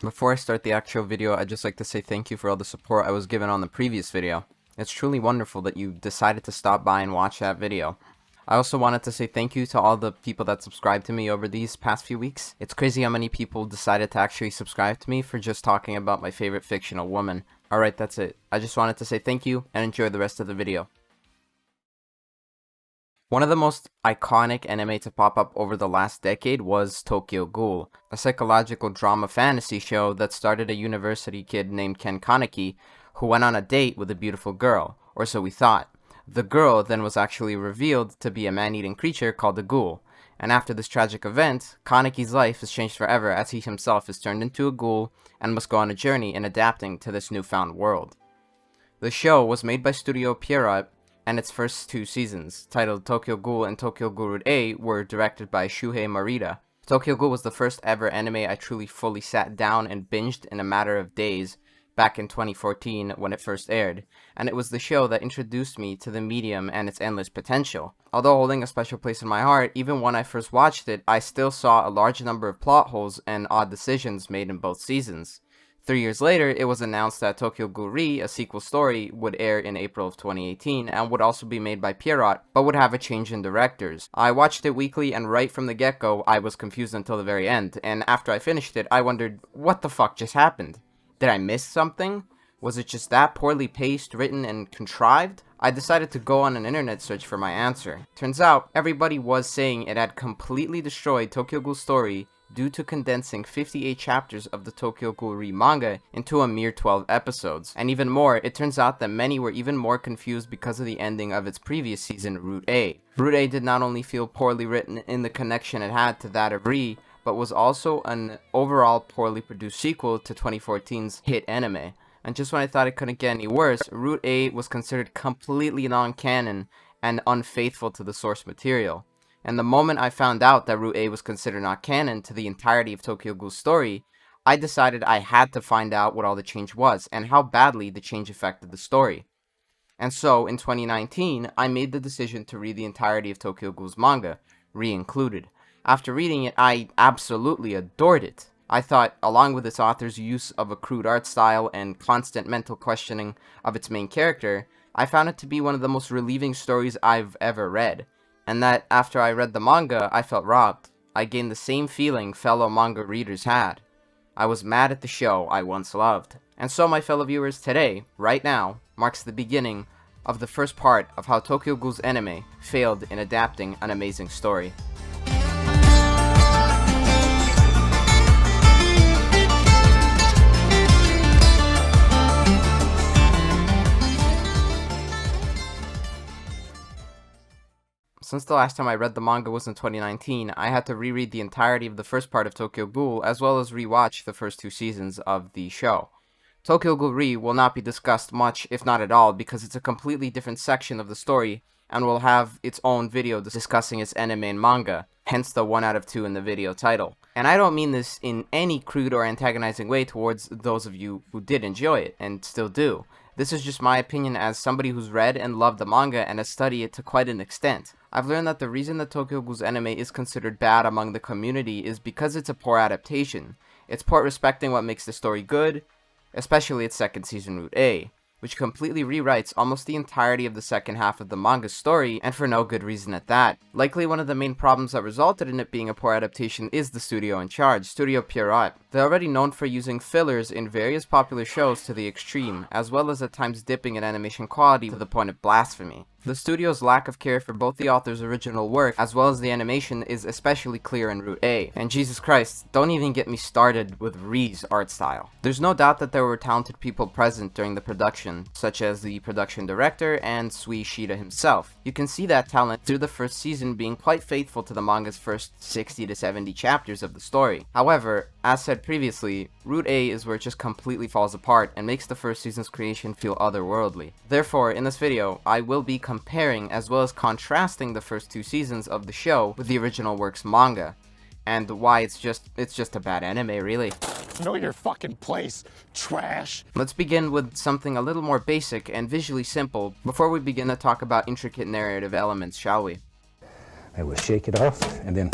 Before I start the actual video, I'd just like to say thank you for all the support I was given on the previous video. It's truly wonderful that you decided to stop by and watch that video. I also wanted to say thank you to all the people that subscribed to me over these past few weeks. It's crazy how many people decided to actually subscribe to me for just talking about my favorite fictional woman. Alright, that's it. I just wanted to say thank you and enjoy the rest of the video. One of the most iconic anime to pop up over the last decade was Tokyo Ghoul, a psychological drama fantasy show that started a university kid named Ken Kaneki who went on a date with a beautiful girl, or so we thought. The girl then was actually revealed to be a man-eating creature called a ghoul, and after this tragic event, Kaneki's life is changed forever as he himself is turned into a ghoul and must go on a journey in adapting to this newfound world. The show was made by Studio Pierrot, and its first two seasons, titled Tokyo Ghoul and Tokyo Ghoul Route A, were directed by Shuhei Marita. Tokyo Ghoul was the first ever anime I truly fully sat down and binged in a matter of days back in 2014 when it first aired, and it was the show that introduced me to the medium and its endless potential. Although holding a special place in my heart, even when I first watched it, I still saw a large number of plot holes and odd decisions made in both seasons. 3 years later, it was announced that Tokyo Ghoul Re, a sequel story, would air in April of 2018 and would also be made by Pierrot, but would have a change in directors. I watched it weekly, and right from the get-go, I was confused until the very end, and after I finished it, I wondered, what the fuck just happened? Did I miss something? Was it just that poorly paced, written, and contrived? I decided to go on an internet search for my answer. Turns out, everybody was saying it had completely destroyed Tokyo Ghoul's story due to condensing 58 chapters of the Tokyo Ghoul Re manga into a mere 12 episodes. And even more, it turns out that many were even more confused because of the ending of its previous season, Route A. Route A did not only feel poorly written in the connection it had to that of Re, but was also an overall poorly produced sequel to 2014's hit anime. And just when I thought it couldn't get any worse, Route A was considered completely non-canon and unfaithful to the source material. And the moment I found out that Route A was considered not canon to the entirety of Tokyo Ghoul's story, I decided I had to find out what all the change was, and how badly the change affected the story. And so, in 2019, I made the decision to read the entirety of Tokyo Ghoul's manga, Re included. After reading it, I absolutely adored it. I thought, along with its author's use of a crude art style and constant mental questioning of its main character, I found it to be one of the most relieving stories I've ever read. And that after I read the manga, I felt robbed. I gained the same feeling fellow manga readers had. I was mad at the show I once loved. And so, my fellow viewers, today, right now, marks the beginning of the first part of how Tokyo Ghoul's anime failed in adapting an amazing story. Since the last time I read the manga was in 2019, I had to reread the entirety of the first part of Tokyo Ghoul, as well as rewatch the first two seasons of the show. Tokyo Ghoul Re will not be discussed much, if not at all, because it's a completely different section of the story, and will have its own video discussing its anime and manga, hence the 1 out of 2 in the video title. And I don't mean this in any crude or antagonizing way towards those of you who did enjoy it, and still do. This is just my opinion as somebody who's read and loved the manga and has studied it to quite an extent. I've learned that the reason that Tokyo Ghoul's anime is considered bad among the community is because it's a poor adaptation. It's poor at respecting what makes the story good, especially its second season, Route A, which completely rewrites almost the entirety of the second half of the manga's story, and for no good reason at that. Likely one of the main problems that resulted in it being a poor adaptation is the studio in charge, Studio Pierrot. They're already known for using fillers in various popular shows to the extreme, as well as at times dipping in animation quality to the point of blasphemy. The studio's lack of care for both the author's original work as well as the animation is especially clear in Route A. And Jesus Christ, don't even get me started with Re's art style. There's no doubt that there were talented people present during the production, such as the production director and Sui Shida himself. You can see that talent through the first season being quite faithful to the manga's first 60 to 70 chapters of the story. However, as said previously, Route A is where it just completely falls apart and makes the first season's creation feel otherworldly. Therefore, in this video, I will be comparing as well as contrasting the first two seasons of the show with the original work's manga, and why it's just a bad anime, really. Know your fucking place, trash. Let's begin with something a little more basic and visually simple before we begin to talk about intricate narrative elements, shall we? I will shake it off and then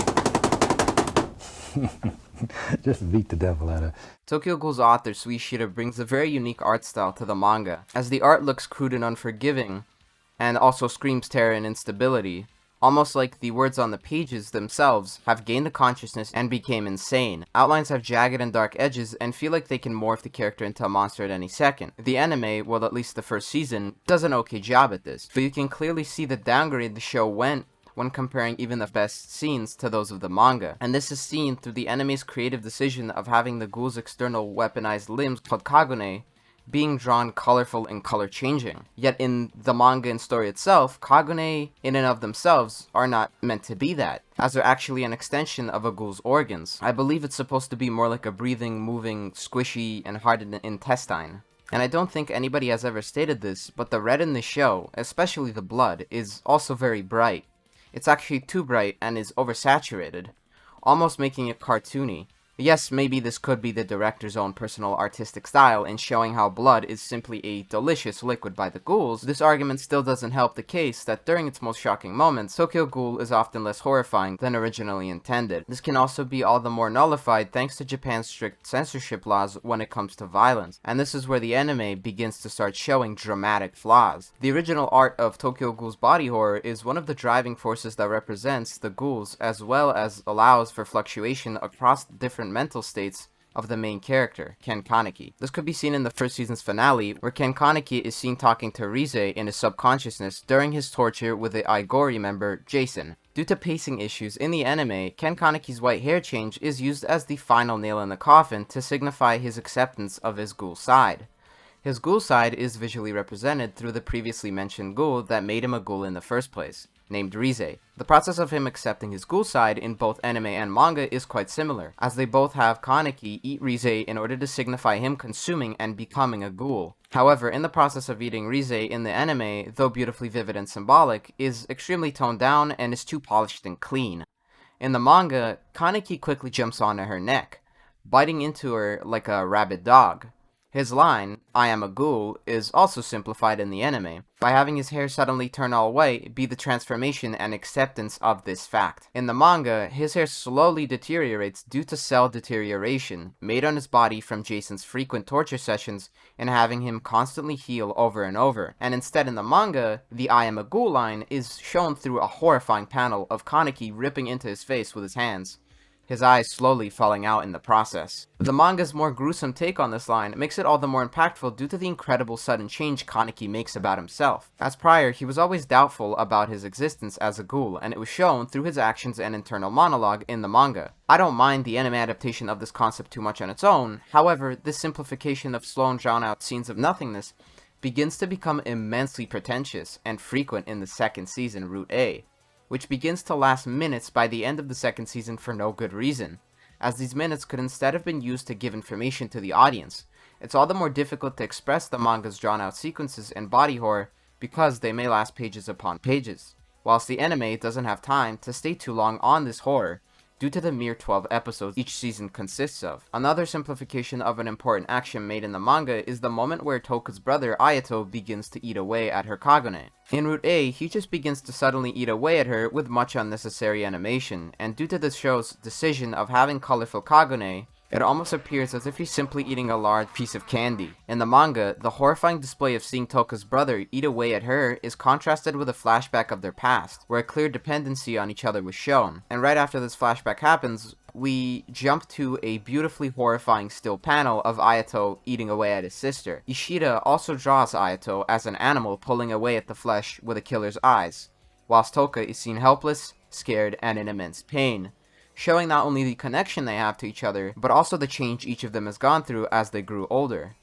Just beat the devil out of. Tokyo Ghoul's author Suishida brings a very unique art style to the manga, as the art looks crude and unforgiving, and also screams terror and instability, almost like the words on the pages themselves have gained a consciousness and became insane. Outlines have jagged and dark edges and feel like they can morph the character into a monster at any second. The anime, well at least the first season, does an okay job at this, but you can clearly see the downgrade the show went when comparing even the best scenes to those of the manga. And this is seen through the anime's creative decision of having the ghoul's external weaponized limbs, called kagune, being drawn colorful and color changing. Yet in the manga and story itself, kagune in and of themselves are not meant to be that, as they're actually an extension of a ghoul's organs. I believe it's supposed to be more like a breathing, moving, squishy, and hardened intestine. And I don't think anybody has ever stated this, but the red in the show, especially the blood, is also very bright. It's actually too bright and is oversaturated, almost making it cartoony. Yes, maybe this could be the director's own personal artistic style in showing how blood is simply a delicious liquid by the ghouls. This argument still doesn't help the case that during its most shocking moments, Tokyo Ghoul is often less horrifying than originally intended. This can also be all the more nullified thanks to Japan's strict censorship laws when it comes to violence, and this is where the anime begins to start showing dramatic flaws. The original art of Tokyo Ghoul's body horror is one of the driving forces that represents the ghouls, as well as allows for fluctuation across different mental states of the main character, Ken Kaneki. This could be seen in the first season's finale, where Ken Kaneki is seen talking to Rize in his subconsciousness during his torture with the Igori member, Jason. Due to pacing issues in the anime, Ken Kaneki's white hair change is used as the final nail in the coffin to signify his acceptance of his ghoul side. His ghoul side is visually represented through the previously mentioned ghoul that made him a ghoul in the first place, named Rize. The process of him accepting his ghoul side in both anime and manga is quite similar, as they both have Kaneki eat Rize in order to signify him consuming and becoming a ghoul. However, in the process of eating Rize in the anime, though beautifully vivid and symbolic, is extremely toned down and is too polished and clean. In the manga, Kaneki quickly jumps onto her neck, biting into her like a rabid dog. His line, "I am a ghoul," is also simplified in the anime, by having his hair suddenly turn all white be the transformation and acceptance of this fact. In the manga, his hair slowly deteriorates due to cell deterioration, made on his body from Jason's frequent torture sessions and having him constantly heal over and over. And instead in the manga, the "I am a ghoul" line is shown through a horrifying panel of Kaneki ripping into his face with his hands, his eyes slowly falling out in the process. The manga's more gruesome take on this line makes it all the more impactful due to the incredible sudden change Kaneki makes about himself. As prior, he was always doubtful about his existence as a ghoul, and it was shown through his actions and internal monologue in the manga. I don't mind the anime adaptation of this concept too much on its own, however, this simplification of slow and drawn out scenes of nothingness begins to become immensely pretentious and frequent in the second season, Route A, which begins to last minutes by the end of the second season for no good reason, as these minutes could instead have been used to give information to the audience. It's all the more difficult to express the manga's drawn-out sequences and body horror because they may last pages upon pages, whilst the anime doesn't have time to stay too long on this horror due to the mere 12 episodes each season consists of. Another simplification of an important action made in the manga is the moment where Toka's brother Ayato begins to eat away at her kagune. In Route A, he just begins to suddenly eat away at her with much unnecessary animation, and due to the show's decision of having colorful kagune, it almost appears as if he's simply eating a large piece of candy. In the manga, the horrifying display of seeing Toka's brother eat away at her is contrasted with a flashback of their past, where a clear dependency on each other was shown. And right after this flashback happens, we jump to a beautifully horrifying still panel of Ayato eating away at his sister. Ishida also draws Ayato as an animal pulling away at the flesh with a killer's eyes, whilst Toka is seen helpless, scared, and in immense pain, showing not only the connection they have to each other, but also the change each of them has gone through as they grew older.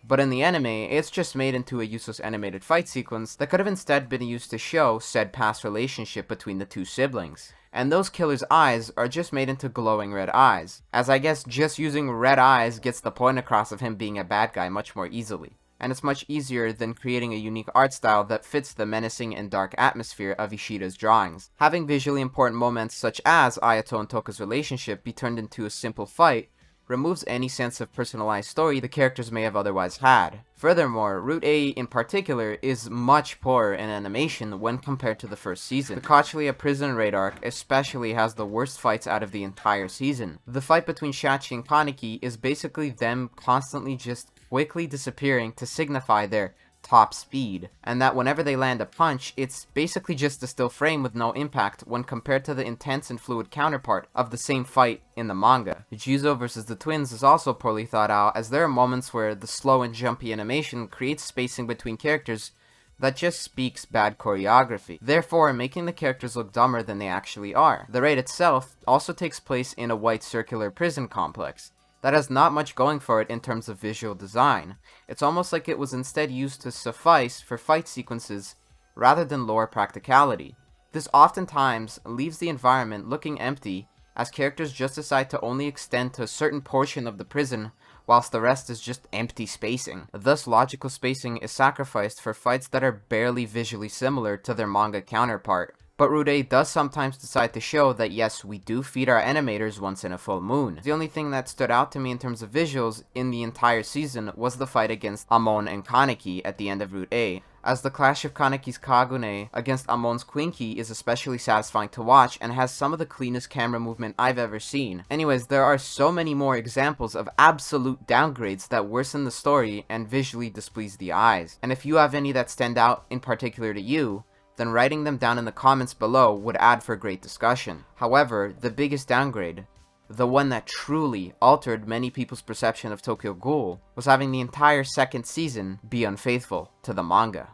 But in the anime, it's just made into a useless animated fight sequence that could have instead been used to show said past relationship between the two siblings. And those killers' eyes are just made into glowing red eyes, as I guess just using red eyes gets the point across of him being a bad guy much more easily. And it's much easier than creating a unique art style that fits the menacing and dark atmosphere of Ishida's drawings. Having visually important moments such as Ayato and Toka's relationship be turned into a simple fight removes any sense of personalized story the characters may have otherwise had. Furthermore, Route A in particular is much poorer in animation when compared to the first season. The Kochlia prison raid arc especially has the worst fights out of the entire season. The fight between Shachi and Kaneki is basically them constantly just quickly disappearing to signify their top speed, and that whenever they land a punch, it's basically just a still frame with no impact when compared to the intense and fluid counterpart of the same fight in the manga. Juzo vs the twins is also poorly thought out, as there are moments where the slow and jumpy animation creates spacing between characters that just speaks bad choreography, therefore making the characters look dumber than they actually are. The raid itself also takes place in a white circular prison complex that has not much going for it in terms of visual design. It's almost like it was instead used to suffice for fight sequences rather than lore practicality. This oftentimes leaves the environment looking empty, as characters just decide to only extend to a certain portion of the prison whilst the rest is just empty spacing. Thus, logical spacing is sacrificed for fights that are barely visually similar to their manga counterpart. But Route A does sometimes decide to show that yes, we do feed our animators once in a full moon. The only thing that stood out to me in terms of visuals in the entire season was the fight against Amon and Kaneki at the end of Route A, as the clash of Kaneki's Kagune against Amon's Quinky is especially satisfying to watch and has some of the cleanest camera movement I've ever seen. Anyways, there are so many more examples of absolute downgrades that worsen the story and visually displease the eyes. And if you have any that stand out in particular to you, then writing them down in the comments below would add for great discussion. However, the biggest downgrade, the one that truly altered many people's perception of Tokyo Ghoul, was having the entire second season be unfaithful to the manga.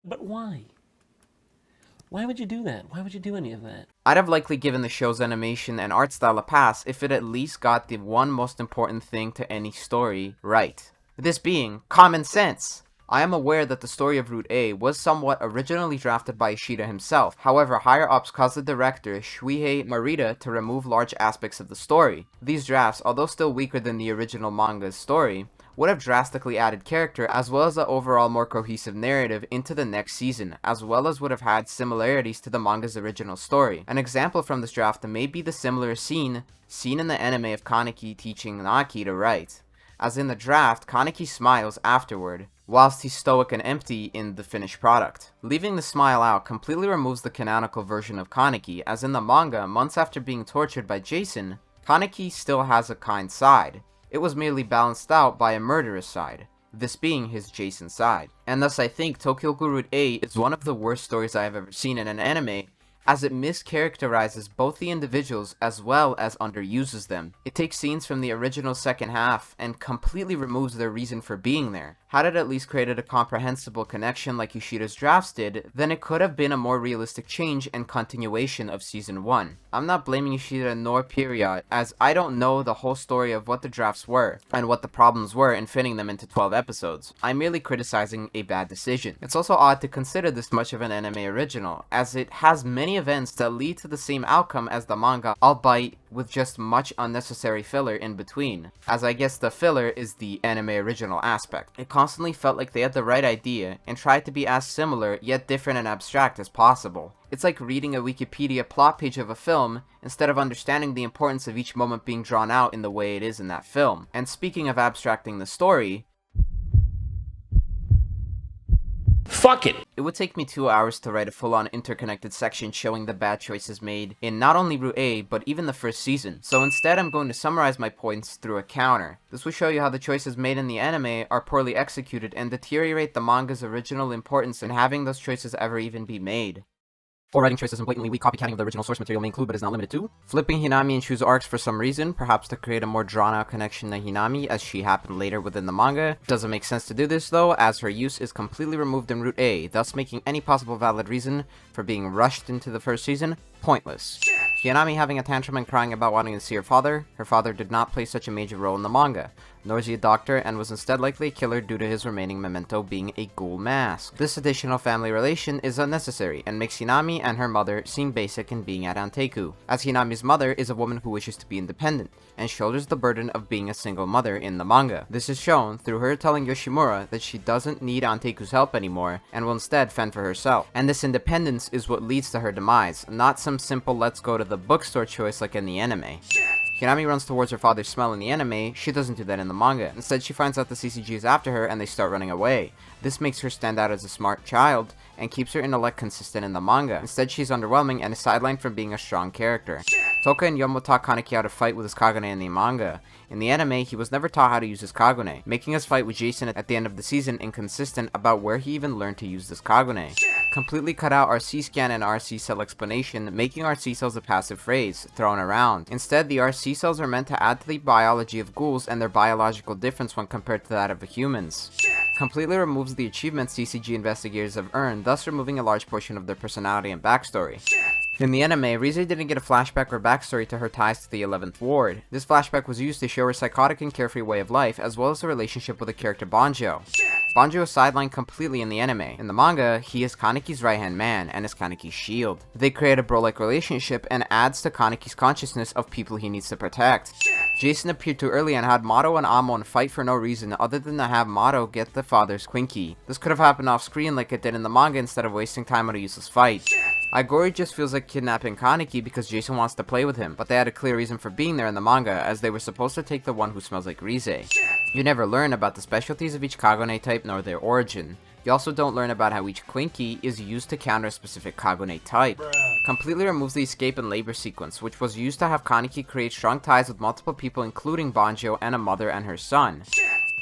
But why? Why would you do that? Why would you do any of that? I'd have likely given the show's animation and art style a pass if it at least got the one most important thing to any story right. This being common sense. I am aware that the story of Route A was somewhat originally drafted by Ishida himself. However, higher-ups caused the director, Shuhei Marita, to remove large aspects of the story. These drafts, although still weaker than the original manga's story, would have drastically added character as well as the overall more cohesive narrative into the next season, as well as would have had similarities to the manga's original story. An example from this draft may be the similar scene seen in the anime of Kaneki teaching Naki to write. As in the draft, Kaneki smiles afterward, whilst he's stoic and empty in the finished product. Leaving the smile out completely removes the canonical version of Kaneki, as in the manga, months after being tortured by Jason, Kaneki still has a kind side. It was merely balanced out by a murderous side, this being his Jason side. And thus I think Tokyo Ghoul Route A is one of the worst stories I have ever seen in an anime, as it mischaracterizes both the individuals as well as underuses them. It takes scenes from the original second half and completely removes their reason for being there. Had it at least created a comprehensible connection like Yoshida's drafts did, then it could have been a more realistic change and continuation of Season 1. I'm not blaming Yoshida nor Period, as I don't know the whole story of what the drafts were, and what the problems were in fitting them into 12 episodes. I'm merely criticizing a bad decision. It's also odd to consider this much of an anime original, as it has many events that lead to the same outcome as the manga, albeit with just much unnecessary filler in between, as I guess the filler is the anime original aspect. It constantly felt like they had the right idea and tried to be as similar yet different and abstract as possible. It's like reading a Wikipedia plot page of a film instead of understanding the importance of each moment being drawn out in the way it is in that film. And speaking of abstracting the story, Fuck it! It would take me 2 hours to write a full-on interconnected section showing the bad choices made in not only Route A, but even the first season. So instead I'm going to summarize my points through a counter. This will show you how the choices made in the anime are poorly executed and deteriorate the manga's original importance in having those choices ever even be made. 4 writing choices and blatantly weak copycatting of the original source material may include but is not limited to flipping Hinami and Shu's arcs for some reason, perhaps to create a more drawn-out connection to Hinami as she happened later within the manga. Doesn't make sense to do this though, as her use is completely removed in Route A, thus making any possible valid reason for being rushed into the first season pointless. Hinami having a tantrum and crying about wanting to see her father did not play such a major role in the manga, nor is he a doctor, and was instead likely a killer due to his remaining memento being a ghoul mask. This additional family relation is unnecessary, and makes Hinami and her mother seem basic in being at Anteku, as Hinami's mother is a woman who wishes to be independent, and shoulders the burden of being a single mother in the manga. This is shown through her telling Yoshimura that she doesn't need Anteku's help anymore, and will instead fend for herself. And this independence is what leads to her demise, not some simple let's go to the bookstore choice like in the anime. Hinami runs towards her father's smell in the anime, she doesn't do that in the manga. Instead, she finds out the CCG is after her and they start running away. This makes her stand out as a smart child and keeps her intellect consistent in the manga. Instead, she's underwhelming and is sidelined from being a strong character. Toka and Yomo taught Kaneki how to fight with his Kagune in the manga. In the anime, he was never taught how to use his Kagune, making his fight with Jason at the end of the season inconsistent about where he even learned to use this Kagune. Completely cut out RC scan and RC cell explanation, making RC cells a passive phrase, thrown around. Instead, the RC cells are meant to add to the biology of ghouls and their biological difference when compared to that of the humans. Completely removes the achievements CCG investigators have earned, thus removing a large portion of their personality and backstory. In the anime, Rize didn't get a flashback or backstory to her ties to the 11th Ward. This flashback was used to show her psychotic and carefree way of life, as well as her relationship with the character Banjo. Banjo is sidelined completely in the anime. In the manga, he is Kaneki's right-hand man, and is Kaneki's shield. They create a bro-like relationship, and adds to Kaneki's consciousness of people he needs to protect. Jason appeared too early and had Mato and Amon fight for no reason other than to have Mato get the father's Quinky. This could have happened off screen like it did in the manga instead of wasting time on a useless fight. Igori just feels like kidnapping Kaneki because Jason wants to play with him, but they had a clear reason for being there in the manga, as they were supposed to take the one who smells like Rize. You never learn about the specialties of each Kagune type nor their origin. You also don't learn about how each Quinky is used to counter a specific Kagune type. Completely removes the escape and labor sequence, which was used to have Kaneki create strong ties with multiple people including Banjo and a mother and her son.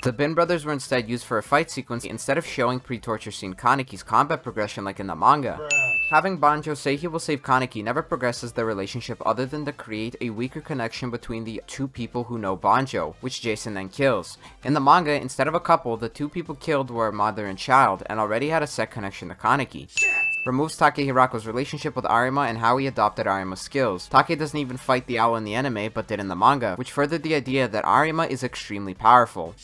The Bin brothers were instead used for a fight sequence instead of showing pre-torture scene Kaneki's combat progression like in the manga. Having Banjo say he will save Kaneki never progresses their relationship other than to create a weaker connection between the two people who know Banjo, which Jason then kills. In the manga, instead of a couple, the two people killed were a mother and child, and already had a set connection to Kaneki. Removes Take Hirako's relationship with Arima and how he adopted Arima's skills. Take doesn't even fight the owl in the anime, but did in the manga, which furthered the idea that Arima is extremely powerful.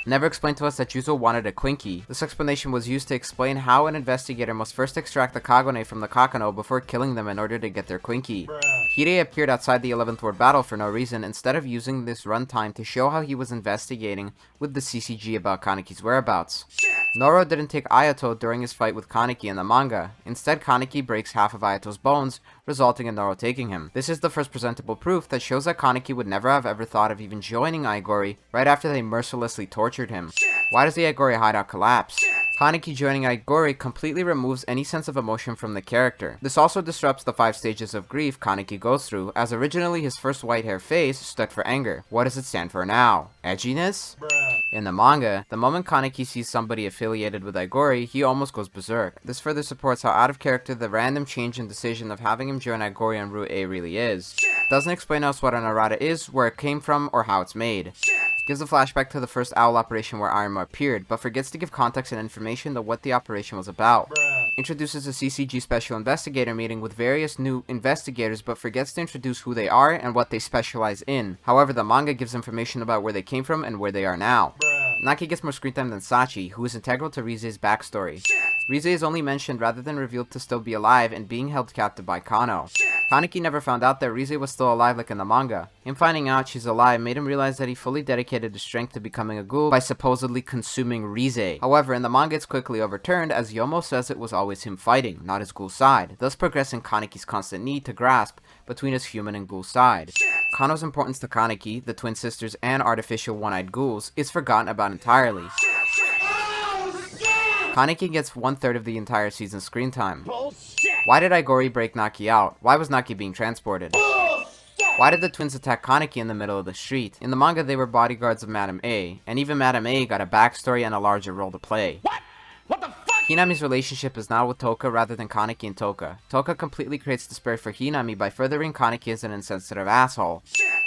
Never explained to us that Juzo wanted a Quinky. This explanation was used to explain how an investigator must first extract the Kagune from the Kakano before killing them in order to get their Quinky. Hide appeared outside the 11th Ward battle for no reason, instead of using this runtime to show how he was investigating with the CCG about Kaneki's whereabouts. Noro didn't take Ayato during his fight with Kaneki in the manga. Instead, Kaneki breaks half of Ayato's bones, resulting in Noro taking him. This is the first presentable proof that shows that Kaneki would never have ever thought of even joining Igori right after they mercilessly tortured him. Why does the Igori hideout collapse? Kaneki joining Igori completely removes any sense of emotion from the character. This also disrupts the 5 stages of grief Kaneki goes through, as originally his first white hair phase stood for anger. What does it stand for now? Edginess? In the manga, the moment Kaneki sees somebody affiliated with Igori, he almost goes berserk. This further supports how out of character the random change in decision of having him join Igori on Route A really is. Doesn't explain us what an errata is, where it came from, or how it's made. Gives a flashback to the first owl operation where Arima appeared, but forgets to give context and information to what the operation was about. Introduces a CCG special investigator meeting with various new investigators, but forgets to introduce who they are and what they specialize in. However, the manga gives information about where they came from and where they are now. Naki gets more screen time than Sachi, who is integral to Rize's backstory. Rize is only mentioned rather than revealed to still be alive and being held captive by Kano. Kaneki never found out that Rize was still alive like in the manga. Him finding out she's alive made him realize that he fully dedicated his strength to becoming a ghoul by supposedly consuming Rize. However, in the manga it's quickly overturned as Yomo says it was always him fighting, not his ghoul side, thus progressing Kaneki's constant need to grasp between his human and ghoul side. Kano's importance to Kaneki, the twin sisters, and artificial one-eyed ghouls is forgotten about entirely. Kaneki gets 1/3 of the entire season's screen time. Why did Igori break Naki out? Why was Naki being transported? Why did the twins attack Kaneki in the middle of the street? In the manga they were bodyguards of Madame A, and even Madame A got a backstory and a larger role to play. What the fuck? Hinami's relationship is now with Toka rather than Kaneki and Toka. Toka completely creates despair for Hinami by furthering Kaneki as an insensitive asshole.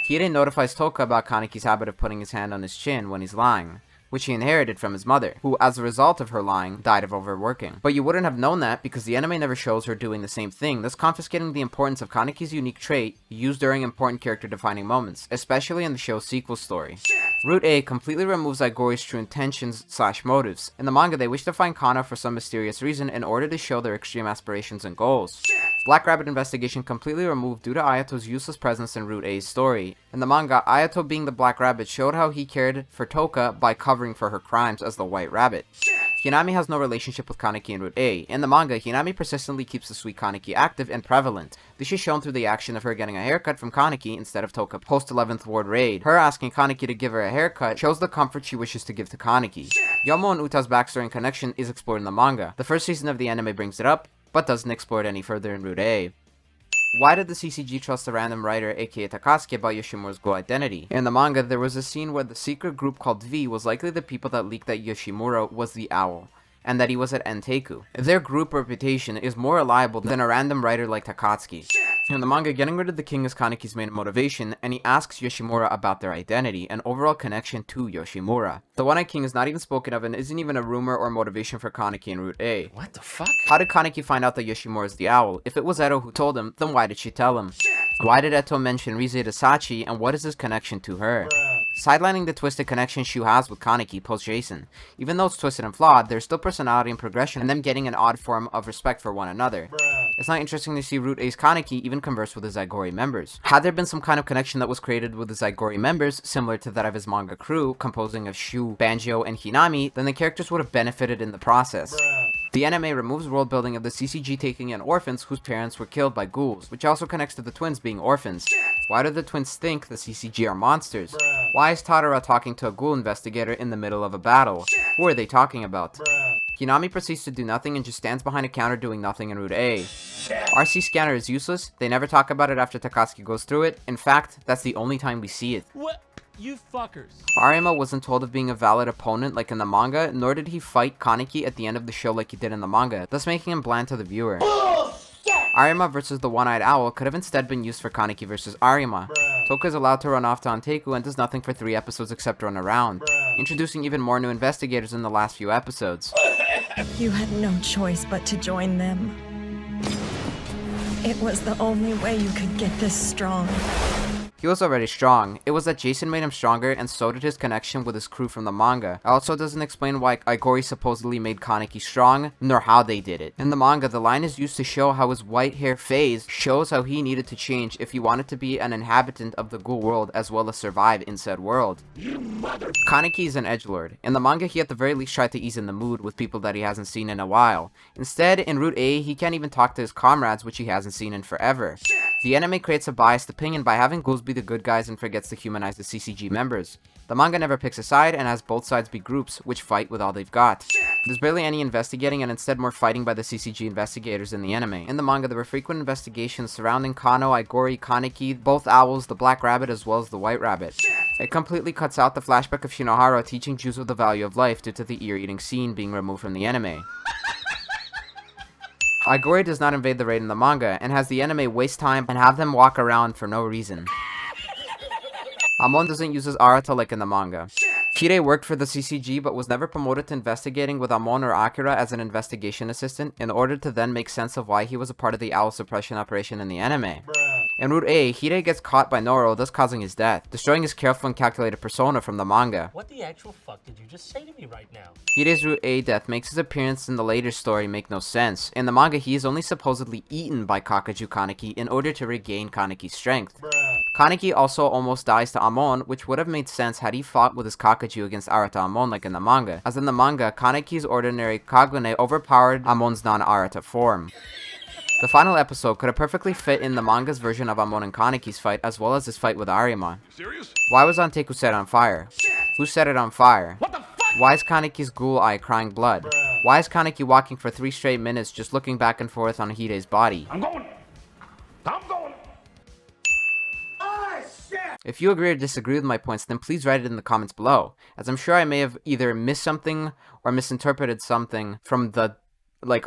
Hide notifies Toka about Kaneki's habit of putting his hand on his chin when he's lying, which he inherited from his mother, who, as a result of her lying, died of overworking. But you wouldn't have known that because the anime never shows her doing the same thing, thus confiscating the importance of Kaneki's unique trait used during important character-defining moments, especially in the show's sequel story. Route A completely removes Igori's true intentions/motives. In the manga, they wish to find Kana for some mysterious reason in order to show their extreme aspirations and goals. Black Rabbit investigation completely removed due to Ayato's useless presence in Route A's story. In the manga, Ayato being the Black Rabbit showed how he cared for Toka by covering for her crimes as the White Rabbit. Hinami has no relationship with Kaneki in Route A. In the manga, Hinami persistently keeps the sweet Kaneki active and prevalent. This is shown through the action of her getting a haircut from Kaneki instead of Toka post 11th Ward raid. Her asking Kaneki to give her a haircut shows the comfort she wishes to give to Kaneki. Yomo and Uta's backstory and connection is explored in the manga. The first season of the anime brings it up, but doesn't explore it any further in Route A. Why did the CCG trust the random writer aka Takasuke about Yoshimura's Ghoul identity? In the manga, there was a scene where the secret group called V was likely the people that leaked that Yoshimura was the owl, and that he was at Enteku. Their group reputation is more reliable than a random writer like Takatsuki. In the manga, getting rid of the king is Kaneki's main motivation, and he asks Yoshimura about their identity and overall connection to Yoshimura. The One-Eyed King is not even spoken of and isn't even a rumor or motivation for Kaneki in Route A. What the fuck? How did Kaneki find out that Yoshimura is the owl? If it was Eto who told him, then why did she tell him? Why did Eto mention Rize to Sachi, and what is his connection to her? Sidelining the twisted connection Shu has with Kaneki post-Jason. Even though it's twisted and flawed, there's still personality and progression and them getting an odd form of respect for one another. It's not interesting to see Route A's Kaneki even converse with his Zygori members. Had there been some kind of connection that was created with the Zygori members, similar to that of his manga crew, composing of Shu, Banjo, and Hinami, then the characters would have benefited in the process. The anime removes world building of the CCG taking in orphans whose parents were killed by ghouls, which also connects to the twins being orphans. Why do the twins think the CCG are monsters? Why is Tadara talking to a ghoul investigator in the middle of a battle? Who are they talking about? Hinami proceeds to do nothing and just stands behind a counter doing nothing in Route A. RC scanner is useless. They never talk about it after Takatsuki goes through it. In fact, that's the only time we see it. What? You fuckers. Arima wasn't told of being a valid opponent like in the manga, nor did he fight Kaneki at the end of the show like he did in the manga, thus making him bland to the viewer. Arima versus the One-Eyed Owl could have instead been used for Kaneki versus Arima. Toka is allowed to run off to Anteku and does nothing for 3 episodes except run around, introducing even more new investigators in the last few episodes. You had no choice but to join them. It was the only way you could get this strong. He was already strong. It was that Jason made him stronger, and so did his connection with his crew from the manga. It also doesn't explain why Igori supposedly made Kaneki strong, nor how they did it. In the manga, the line is used to show how his white hair phase shows how he needed to change if he wanted to be an inhabitant of the ghoul world as well as survive in said world. Kaneki is an edgelord. In the manga, he at the very least tried to ease in the mood with people that he hasn't seen in a while. Instead, in Route A, he can't even talk to his comrades, which he hasn't seen in forever. The anime creates a biased opinion by having ghouls be the good guys and forgets to humanize the CCG members. The manga never picks a side and has both sides be groups, which fight with all they've got. There's barely any investigating and instead more fighting by the CCG investigators in the anime. In the manga, there were frequent investigations surrounding Kano, Igori, Kaneki, both owls, the black rabbit as well as the white rabbit. It completely cuts out the flashback of Shinohara teaching Juzo the value of life due to the ear-eating scene being removed from the anime. Igori does not invade the raid in the manga, and has the anime waste time and have them walk around for no reason. Amon doesn't use his Arata like in the manga. Hide worked for the CCG but was never promoted to investigating with Amon or Akira as an investigation assistant in order to then make sense of why he was a part of the owl suppression operation in the anime. In Route A, Hide gets caught by Noro, thus causing his death, destroying his careful and calculated persona from the manga. What the actual fuck did you just say to me right now? Hide's Route A death makes his appearance in the later story make no sense. In the manga, he is only supposedly eaten by Kakaju Kaneki in order to regain Kaneki's strength. Kaneki also almost dies to Amon, which would have made sense had he fought with his Kakaju against Arata Amon like in the manga, as in the manga, Kaneki's ordinary Kagune overpowered Amon's non-Arata form. The final episode could have perfectly fit in the manga's version of Amon and Kaneki's fight as well as his fight with Arima. Serious? Why was Anteku set on fire? Who set it on fire? What the fuck? Why is Kaneki's ghoul eye crying blood? Why is Kaneki walking for 3 straight minutes just looking back and forth on Hide's body? I'm going. If you agree or disagree with my points, then please write it in the comments below, as I'm sure I may have either missed something or misinterpreted something from the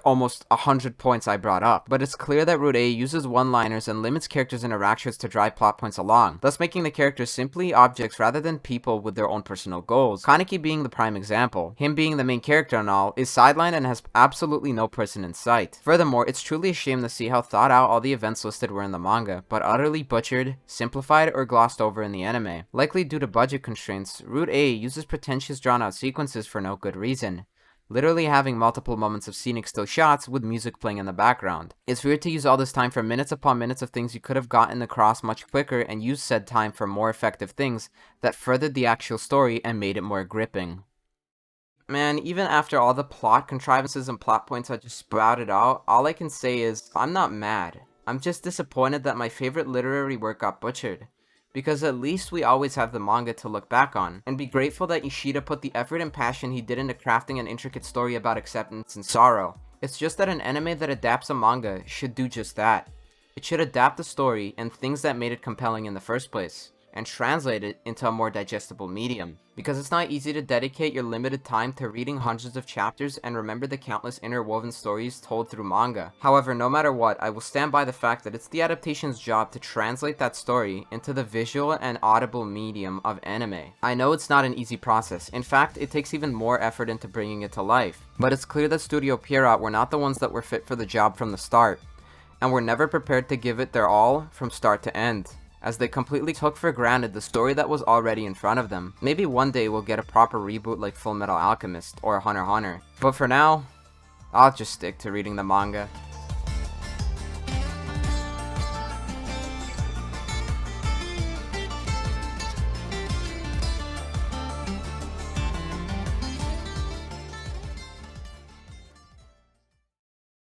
almost 100 points I brought up. But it's clear that Route A uses one-liners and limits characters' interactions to drive plot points along, thus making the characters simply objects rather than people with their own personal goals. Kaneki being the prime example, him being the main character and all, is sidelined and has absolutely no person in sight. Furthermore, it's truly a shame to see how thought out all the events listed were in the manga, but utterly butchered, simplified, or glossed over in the anime. Likely due to budget constraints, Route A uses pretentious drawn-out sequences for no good reason, literally having multiple moments of scenic still shots with music playing in the background. It's weird to use all this time for minutes upon minutes of things you could have gotten across much quicker and use said time for more effective things that furthered the actual story and made it more gripping. Man, even after all the plot contrivances and plot points I just sprouted out, all I can say is, I'm not mad. I'm just disappointed that my favorite literary work got butchered. Because at least we always have the manga to look back on, and be grateful that Ishida put the effort and passion he did into crafting an intricate story about acceptance and sorrow. It's just that an anime that adapts a manga should do just that. It should adapt the story and things that made it compelling in the first place, and translate it into a more digestible medium. Because it's not easy to dedicate your limited time to reading hundreds of chapters and remember the countless interwoven stories told through manga. However, no matter what, I will stand by the fact that it's the adaptation's job to translate that story into the visual and audible medium of anime. I know it's not an easy process. In fact, it takes even more effort into bringing it to life. But it's clear that Studio Pierrot were not the ones that were fit for the job from the start, and were never prepared to give it their all from start to end, as they completely took for granted the story that was already in front of them. Maybe one day we'll get a proper reboot like Fullmetal Alchemist or Hunter x Hunter, but for now, I'll just stick to reading the manga.